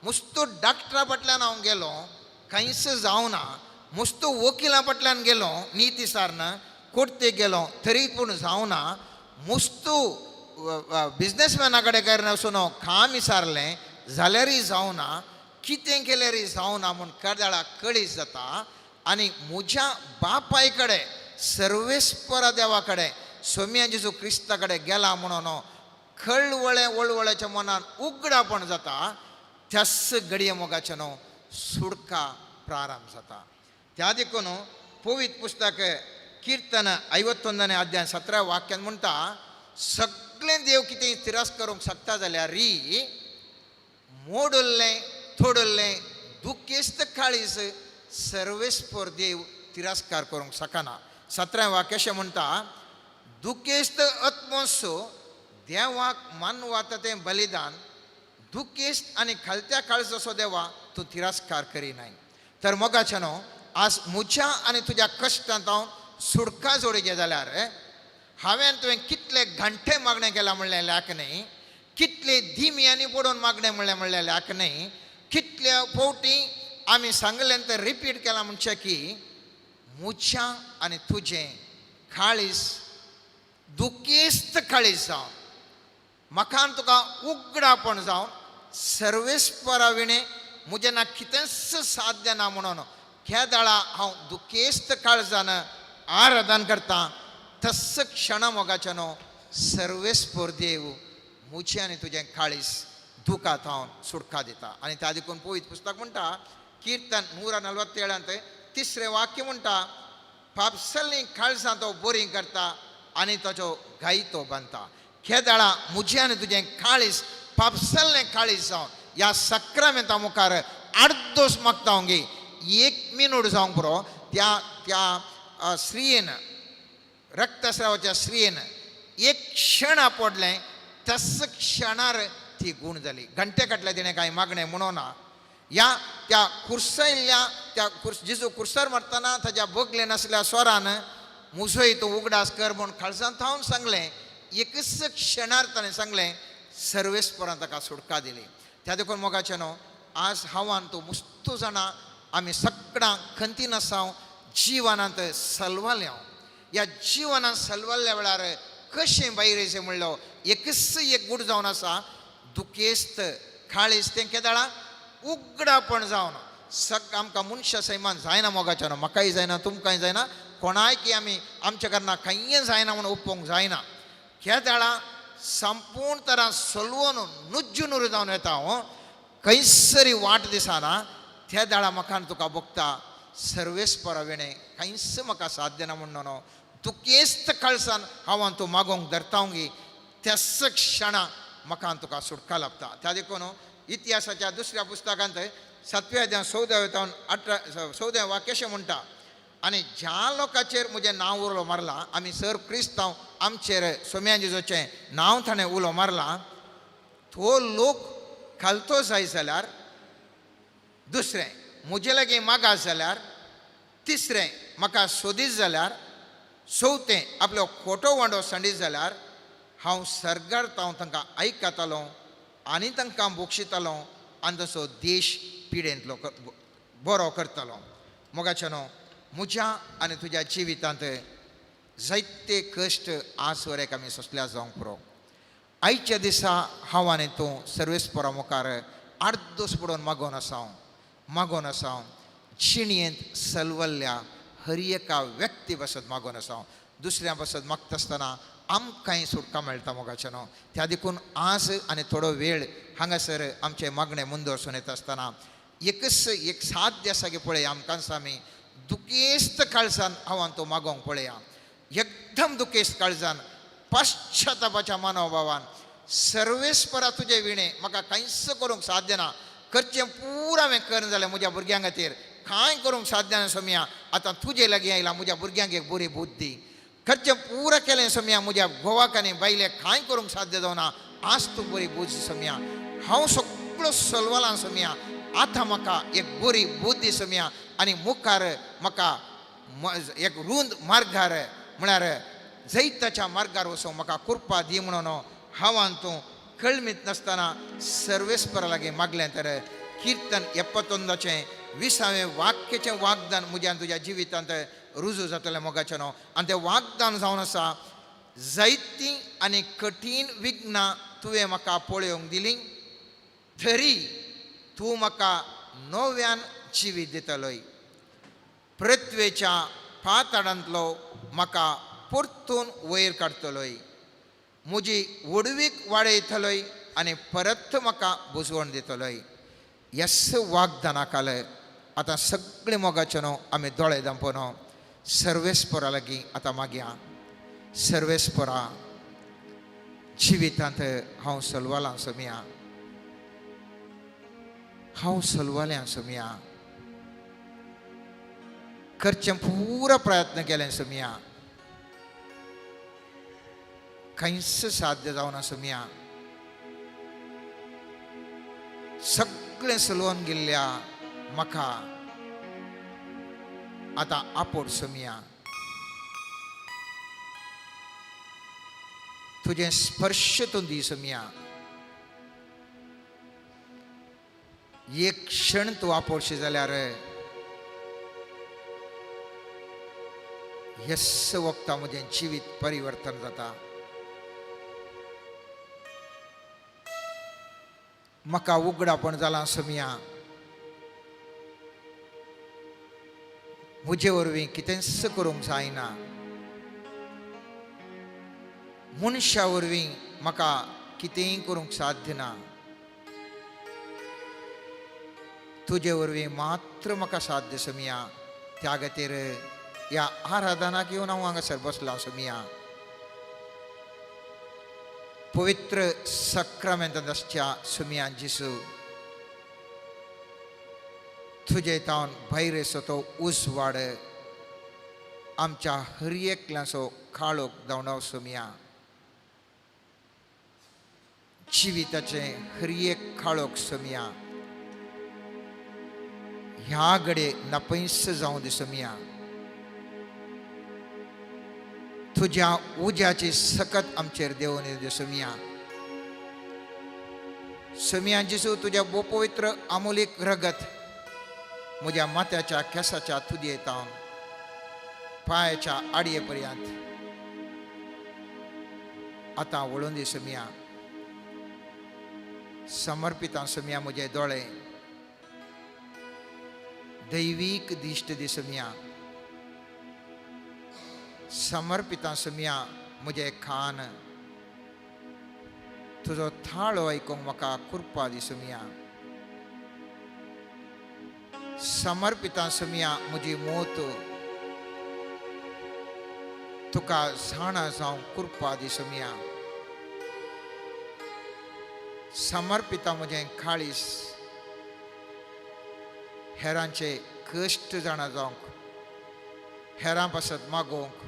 मुस्तो डॉक्टरा फाटल्यान हांव गेलो कांयच जावना मुस्तो वकिला फाटल्यान गेलो नीत विचारन कोर्टे गेलो तरी पूण जावना मुस्तो बिजनेसमॅना कडेन गेलो वचून काम विचारलें जाल्यारय जावना कितें केल्यारय जावना म्हूण केदाळा कळीस जाता आनी म्हज्या बापाय कडेन सर्वेस्परा देवा कडेन सोम्या जेजू क्रिस्ता कडेन गेला म्हणून कळवळें वळवळ्याच्या मनान उगडापण जाता त्याच घडये मोगाचें न्हू सुडका प्रारंभ जाता त्या देखून पवित्र पुस्तक कीर्तन 51 अध्याय 17 वाक्यान म्हणटा सगळें देव कितें तिरस्कार करूंक शकता जाल्यार मोडुल्लें थोडुल्लें दुखेस्त काळीज सर्वेस्पर देव तिरस्कार करूंक शकना 17वें वाक्य अशें म्हणटा दुखेस्त आत्मोसो देवाक मानवाता तें बलिदान दुखेस्त आनी खालत्या काळजाचो देवा तूं तिरस्कार करिनाय तर मोगाचें न्हू आज म्हज्या आनी तुज्या कश्टांत हांव सुडका जोडिगे जाल्यार हांवें तुवें कितले घंटे मागणें केलां म्हणलें ल्याक न्ही कितले धिम्यांनी पडोवन मागणें म्हणलें ल्याक न्ही कितल्या फावटी आमी सांगलें तें रिपीट केलां म्हणचें की म्हज्या आनी तुजें काळीज दुखेस्त काळीज जावन म्हाका आनी तुका उगडापण जावन सर्वेस्परा विणें म्हजें ना कितेंच साध्य ना म्हणून खेदाळा हांव दुखेस्त काळजान आराधन करता तस क्षण मोगाचें न्हू सर्वेस्पर देव म्हजें आनी तुजें काळीज दुखांत हांव सुटका दिता आनी त्या देखून पवित्र पुस्तक म्हणटा कीर्तन 147 तिसरें वाक्य म्हणटा पापसल्लीं काळजां तो बोरीं करता आनी ताचो गायी तो बांदता खेदाळा म्हजें आनी तुजें काळीज पापसल्लें काळीज जावन ह्या सक्रामेंता मुखार अर्दोस मागता हांव गे 1 मिनूट जावंक पुरो त्या स्त्रियेन रक्तस्रावाच्या स्त्रियेन एक क्षण आपडलें तस क्षणार ती गूण जाली घंटे कटले तिणें कांय मागणें म्हणोना त्या कुर्सयल्ल्या त्या जेजू कुर्सार मरतना ताच्या बोगले नासल्या स्वरान मुजोय तूं उगडास कर म्हूण काळजांत हांव सांगलें एकच क्षणार ताणें सांगलें सर्वेस्परान ताका सुटका दिली त्या देखून मोगाचें न्हू आज हांवान तूं मुस्तू जाणां आमी सगळां खंतीन आसांव जिवनांत सलवाल्या ह्या जिवनांत सलवाल्ल्या वेळार कशें भायर येचें म्हणलो एकच एक गूण जावन आसा दुखेस्त काळीज तें केदाळा उगडापण जावन आमकां मनशा सैमान जायना मोगाचें न्हू म्हाकाय जायना तुमकांय जायना कोणाय की आमी आमच्या कारणां कांय जायना म्हणून ओपोवंक जायना केदाळा संपूर्ण तरां सलवून नुज्जून उर जावन येता खंयसरी वाट दिसना त्या दाळा म्हाका तुका बघता सर्वेस्परा विणे कांयच म्हाका साध्य ना म्हणून दुखेस्त कळसान हांव तूं मागोंक धरतांगी त्याच क्षणा म्हाका तुका सुटका लाभता. त्या देखून इतिहासाच्या दुसऱ्या पुस्तकांत 7व्या अध्याय 14 वाक्य अशें म्हणटा, आनी ज्या लोकांचेर म्हजें नांव उलो मारलां, आमी सर क्रिस्तांव आमचेर सोम्या जेजूचें नांव ताणें उलो मारलां, तो लोक खालतो जाय जाल्यार, दुसरें म्हजे लागीं मागास जाल्यार, तिसरें म्हाका सोदीत जाल्यार, चवथें आपलो खोटो वांडो संडीत जाल्यार हांव सरगारतां तांकां आयकतालो आनी तांकां बोक्षितालो आनी तसो देश पिडेंतलो बरो करतालो. मोगाचेनो, म्हज्या आनी तुज्या जिवितांत जायते कश्ट आज वरेक आमी सोंसल्या जावंक पुरो. आयच्या दिसा हांव आनी तूं सर्वेस्परा मुखार अर्दोस पडून मागोन आसां जिणयेंत सलवल्ल्या हर एका व्यक्ती बसत मागोन आसां. दुसऱ्या बसत मागता आसतना आमकांय सुटका मेळटा. मोगाचेनो, त्या देखून आज आनी थोडो वेळ हांगासर आमचें मागणें मुंद वचून येता आसतना एक साध्य आसा गे पळय. आमकां आमी दुखेस्त काळजान हांव तो मागोंक पळया. एकदम दुखेस्त काळजान पाश्चातापाच्या मनोभावान सर्वेस्परा तुजे विणे म्हाका कांयच करूंक साध्य ना, करचें पुरो हांवें करना जाल्यार म्हज्या भुरग्यां खातीर कांय करूंक साध्य ना. सोम्या आतां तुजे लागीं आयला, म्हज्या भुरग्यांक एक बरी बुद्धी खर्चे पुरो केलें. सोम्या म्हज्या घोवाक आनी बायलेक कांय करूंक साध्य जावना, आज तूं बरी बुद्ध. सोम्या हांव सगळो सलवलां. सोम्या आतां म्हाका एक बरी बुद्धी. सोम्या आनी मुखार म्हाका एक रुंद मार्गार म्हळ्यार जैताच्या मार्गार वचूंक म्हाका कृपा दी म्हणून हांव तूं कळमीत नासतना सर्वेस्परा लागीं मागलें. तर किर्तन 71 20वें वाक्याचें वाग्दान म्हज्या तुज्या जिवितांत रुजू जातलें. मोगाचेनो, आनी तें वाग्दान जावन आसा, जायतीं आनी कठीण विघ्नां तुवें म्हाका पळोवंक दिलीं, तरी तूं म्हाका नव्यान जिवीत दितलोय. पृथ्वेच्या पाताळांतलो म्हाका परतून वयर काडटलोय. म्हजी वडवीक वाडयतलोय आनी परत म्हाका बुजवण दितलोय. ह्याच वाग्दानाकाल आतां सगळे मोगाचेनो आमी दोळे धांपून सर्वेस्परा लागीं आतां मागया. सर्वेस्परा, जिवितांत हांव सलवालां. सोम्या हांव सलवालें. सोम्या करचें पुरो प्रयत्न केलें. सोम्या कांयच साध्य जावना. सोम्या सगळें सलवून गेल्ल्या म्हाका आतां आपोड. सोम्या तुजें स्पर्श तूं दी. सोम्या एक क्षण तूं आपोडशी जाल्यार ह्याच वक्ता म्हजें जिवीत परिवर्तन जाता. म्हाका उगडापण जालां. सोम्या म्हजे वरवीं कितेंच करूंक जायना. मनशा वरवीं म्हाका कितेंय करूंक साध्य ना. तुजे वरवीं मात्र म्हाका साध्य. सोम्या त्या खातीर ह्या आराधनाक येवन हांव हांगासर बसलां. सोम्या पवित्र सक्रामेंतांत आसच्या सोम्या जिसू तुजे तावन भायर येसो तो उजवाड आमच्या हर एकल्याचो काळोख धांवडाव. सोम्या जिविताचें हर एक काळोख. सोम्या ह्या घडये नपयस जावं दी. सोम्या तुज्या उज्याची सकत आमचेर देंवन येवं. सोम्या सोम्या जिसू तुज्या बो पवित्र अमोलीक रगत म्हज्या माथ्याच्या केंसाच्या तुदयेतावन पांयाच्या आडये पर्यंत आतां वळून दी. सोम्या समर्पितां. सोम्या म्हजे दोळे दैवीक दिश्ट दी. सोम्या समर्पितां. सोम्या म्हजे कान तुजो थाळो आयकूंक म्हाका कृपा दी. सोम्या समर्पिता सुमिया मुझी मोत तुका जाणा जावं कृपा दी सुमिया समर्पिता मुझे खाळीस हेरांचे कष्ट जाणा जावंक हेरां पासत मागोवंक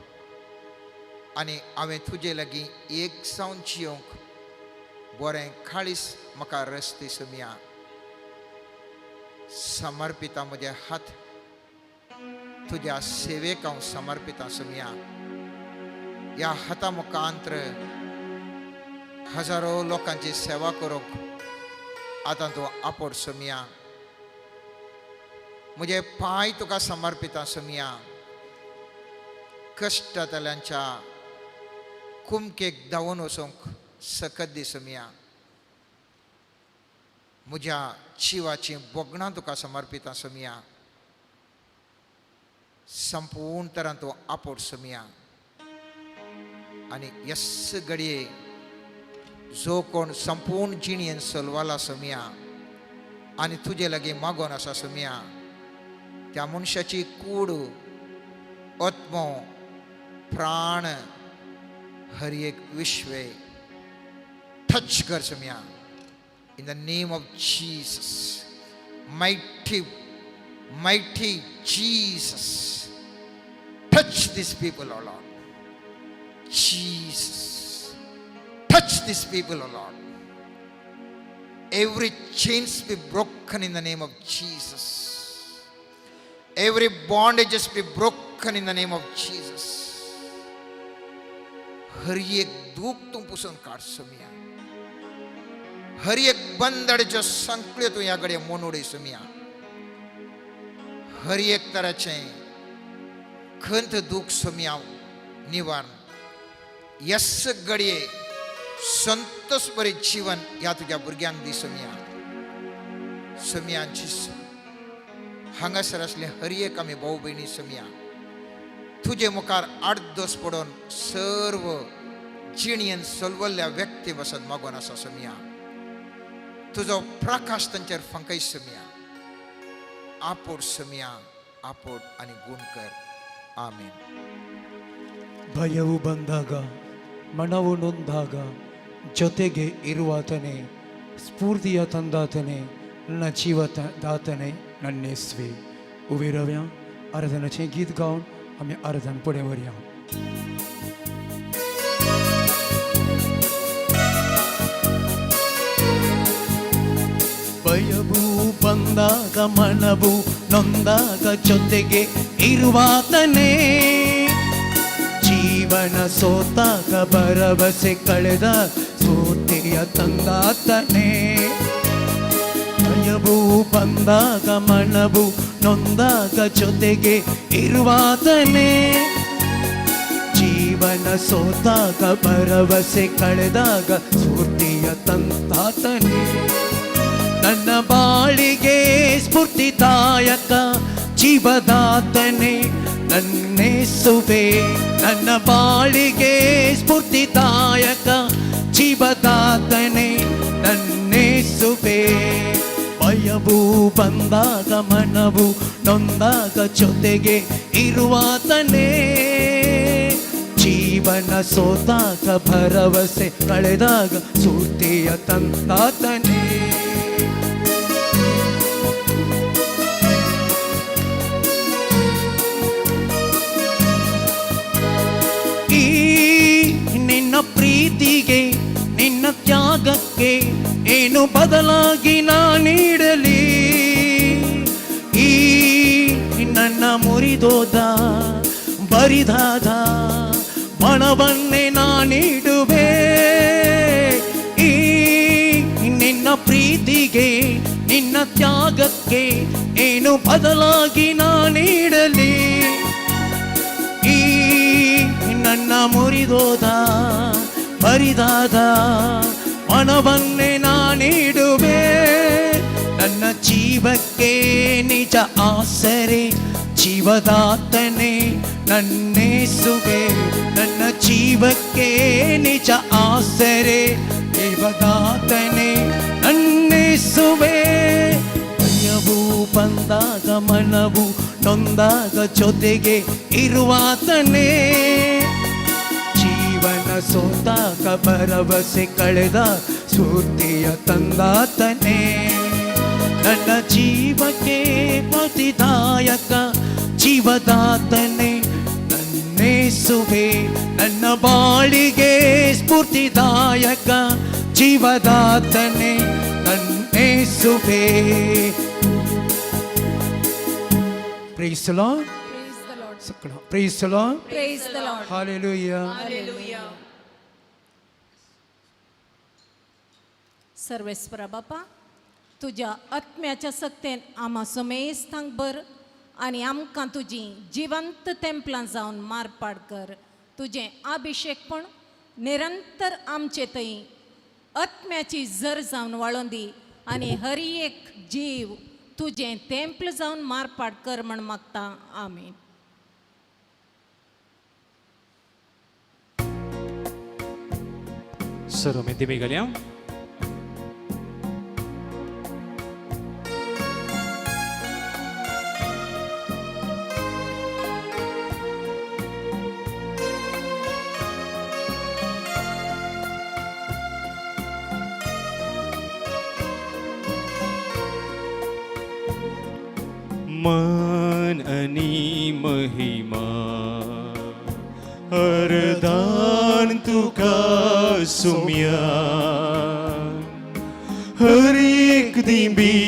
आनी हांवें तुजे लागीं एक जावन जियोंक बरें खाळीस म्हाका रस्ते सुमिया समर्पिता म्हजे हात तुज्या सेवेक हांव समर्पिता सुमिया ह्या हाता मुखांतर हजारो लोकांची सेवा करूंक आतां तूं आपोड सुमिया म्हजे पांय तुका समर्पिता सुमिया कश्टांतल्यांच्या कुमकेक धांवून वचूंक सकत दी सुमिया म्हज्या जिवाची बोगणां तुका समर्पिता सुमिया संपूर्ण तरान तूं आपोड सुमिया आनी यस घडये जो कोण संपूर्ण जिणेन चलवाला सुमिया आनी तुजे लागीं मागोन आसा सुमिया त्या मनशाची कूड आत्मो प्राण हर एक विश्वे टच कर सुमिया in the name of Jesus, mighty Jesus, touch these people, O Lord. Jesus, touch these people, O Lord. Every chains be broken in the name of Jesus. Every bondages be broken in the name of Jesus. हर एक दुख तुम पुसून काढ सुमिया हर एक बंदडच्यो संकल्यो तूं ह्या घडये मोडूडय सुमिया हर एक तराचें खंत दूख सुमिया निवारण यस घडये संतोष बरें जीवन ह्या तुज्या भुरग्यांक दी सुमिया सुमियांची हांगासर असले हर एक आमी भाऊ भयणी सुमिया तुजे मुखार आडदोस पडोवन सर्व जिणेन चलवल्ल्या व्यक्ती बसत मागोन आसा सुमिया तुजो प्रकाश तांचेर फंकय सुमिया आपोड सुमिया आपोड आनी गुण कर ಆಮೆನ್ ಭಯವು ಬಂದಾಗ ಮನವು ನೊಂದಾಗ ಜೊತೆಗೆ ಇರುವಾತನೇ ಸ್ಫೂರ್ತಿಯ ತಂದಾತನೇ ನನ್ನ ಜೀವದಾತನೇ ನನ್ನ ಯೇಸುವೆ उभे रावया आराधनाचें गीत गावन आमी आराधन फुडें व्हरया ಭಯವು ಬಂದಾಗ ಮನವು ನೊಂದಾಗ ಜೊತೆಗೆ ಇರುವಾತನೇ ಜೀವನ ಸೋತಾಗ ಭರವಸೆ ಕಳೆದ ಸ್ಫೂರ್ತಿಯ ತಂದಾತನೇ ಭಯವು ಬಂದಾಗ ಮನವು ನೊಂದಾಗ ಜೊತೆಗೆ ಇರುವಾತನೇ ಜೀವನ ಸೋತಾಗ ಭರವಸೆ ಕಳೆದಾಗ ಸ್ಫೂರ್ತಿಯ ತಂದಾತನೇ ನನ್ನ ಬಾಳಿಗೆ ಸ್ಫೂರ್ತಿದಾಯಕ ಜೀವದಾತನೇ ನನ್ನೇಸುವೆ ನನ್ನ ಬಾಳಿಗೆ ಸ್ಫೂರ್ತಿದಾಯಕ ಜೀವದಾತನೇ ನನ್ನೇಸುವೆ ಭಯವು ಬಂದಾಗ ಮನವು ನೊಂದಾಗ ಜೊತೆಗೆ ಇರುವಾತನೇ ಜೀವನ ಸೋತಾಗ ಭರವಸೆ ಕಳೆದಾಗ ಸ್ಫೂರ್ತಿಯ ತಂದಾತನೇ ನಿನ್ನ ಪ್ರೀತಿಗೆ ನಿನ್ನ ತ್ಯಾಗಕ್ಕೆ ಏನು ಬದಲಾಗಿ ನಾ ನೀಡಲಿ ಈ ನನ್ನ ಮುರಿದೋದ ಬರಿದಾದ ಮನವನ್ನೇ ನಾ ನೀಡುವೆ ಈ ನಿನ್ನ ಪ್ರೀತಿಗೆ ನಿನ್ನ ತ್ಯಾಗಕ್ಕೆ ಏನು ಬದಲಾಗಿ ನಾ ನೀಡಲಿ ಈ ನನ್ನ ಮುರಿದೋದ ಬರಿದಾದ ಮನವನ್ನೇ ನಾ ನೀಡುವೆ ನನ್ನ ಜೀವಕ್ಕೆ ನಿಜ ಆಸರೆ ಜೀವದಾತನೇ ನನ್ನೇಸುವೆ ನನ್ನ ಜೀವಕ್ಕೆ ನಿಜ ಆಸರೆ ಜೀವದಾತನೇ ನನ್ನೇಸುವೆ ಭಯವು ಬಂದಾಗ ಮನವು ನೊಂದಾಗ ಜೊತೆಗೆ ಇರುವಾತನೇ, ಜೀವನ ಸೋತಾಗ ಭರವಸೆ ಕಳೆದ ಸ್ಫೂರ್ತಿಯ ತಂದಾತನೇ, ನನ್ನ ಜೀವಕ್ಕೆ ಪ್ರತಿದಾಯಕ ಜೀವದಾತನೇ ನನ್ನೇಸುವೆ, ನನ್ನ ಬಾಳಿಗೆ ಸ್ಫೂರ್ತಿದಾಯಕ ಜೀವದಾತನೇ ನನ್ನೇಸುವೆ. Praise the Lord. Praise the Lord. Praise the Lord. Praise the Lord. Hallelujah. Hallelujah. सर्वेश्वरा बापा, तुझ्या आत्म्याच्या सक्तेन आम्हा समेस थांग बर आणि आमकां तुजी जिवंत तेंपलां जावन मारपाड कर. तुजें अभिषेक पण निरंतर आमचे थंय आत्म्याची जर जावन वाळोवन दी आणि हर एक जीव तुजें तेंपल जावन मारपाड कर म्हण मागता. आमीन. सर्व मी दिवे घालया. मान आणि महिमा अर्धान तुका सुम्या, हर एक दिंबी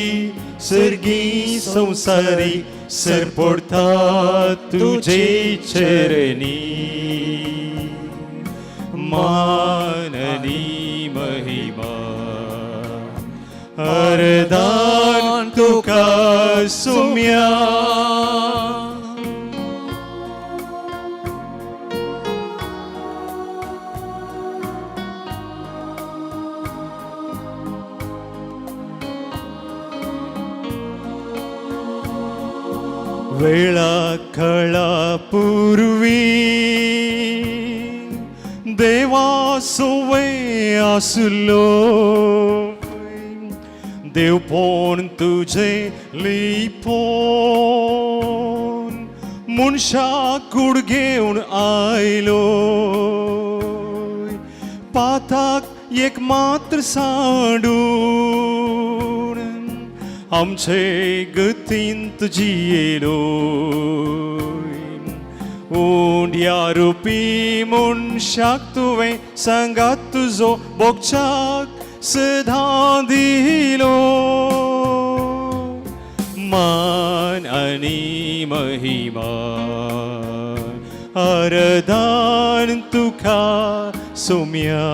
सर्गी संसारी सरपडता तुझे चरणी. मान आणि महिमा अर्धान तुका सुम्या. वेळा काळा पूर्वी देवा सोवे आसलो, देव पण तुझे लिपोन मनशा कूड घेवन आयलो. पाताक एक मात्र सांडून आमचे गतींत जियेलो. उंड्या रुपी मनशाक तुवें सांगात तुजो बोगचाक सदा दिलो. मान आणि महिमा अर्धान तुका सुम्या.